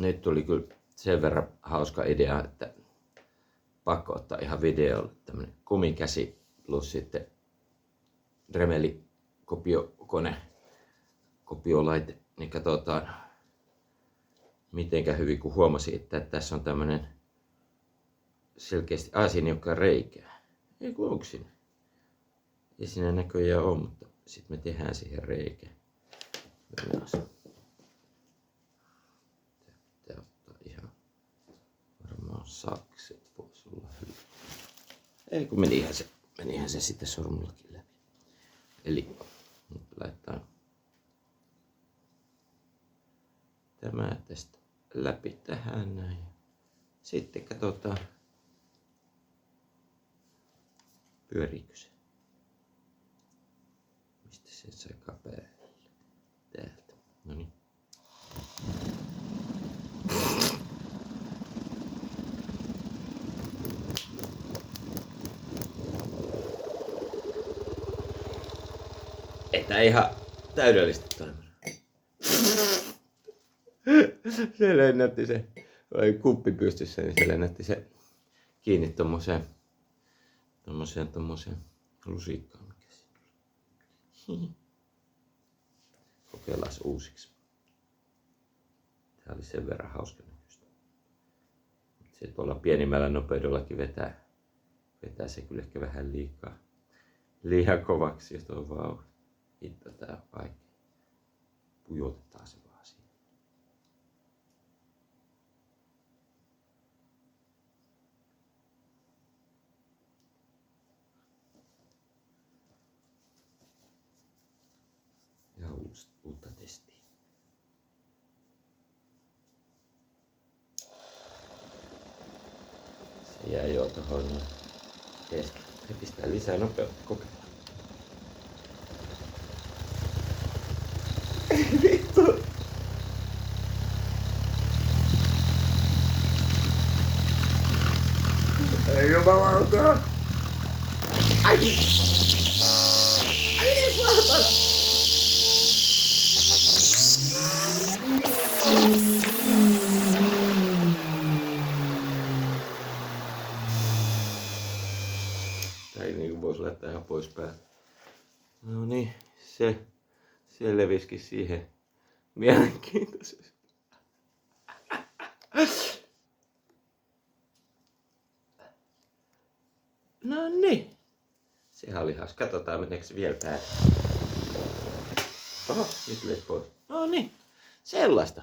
nyt tuli kyllä sen verran hauska idea, että pakko ottaa ihan videolle tämmönen kumikäsi plus sitten Dremeli kopiokone, kopiolaite, niin katsotaan mitenkä hyvin, kun huomasin, että tässä on tämmönen selkeästi, siinä ei olekaan reikää. Ei kun onko siinä? Ei siinä näköjään ole, mutta sitten me tehdään siihen reikä. Pitää ottaa ihan varmaan sakset pois olla hyvä. Ei kun menihän se sitten sormullakin läpi. Eli nyt laitetaan tämä tästä läpi tähän näin. Sitten katsotaan, pyöriikö se. Mistä se sai päälle? Täältä. Noniin. Että ihan täydellisesti toiminut. Se lennätti se, oli kuppi pystyssä, niin se lennätti se kiinni tommoseen lusikkaan. Mikä siinä? Kokeillaan uusiksi. Tää oli sen verran hauska näköistä. Se tuolla pienimmällä nopeudellakin vetää se kyllä ehkä vähän liian kovaksi, jos on vauhti. Hitto, tää on vaikea. Pujotetaan se vaan siihen. Ja uutta testiä. Se jää jo tohon keskelle. Se pistää lisää nopeutta kokeillaan. Vittu! Ei jumalauta! Ai! Ai saatana! Tää ei niinku vois laittaa ihan pois päältä. No niin, se levisikin siihen mielenkiintoisesti. No niin. Sehän oli hauska. Katsotaan meneekö se vielä päälle. Oho, nyt löi pois. No niin. Sellaista.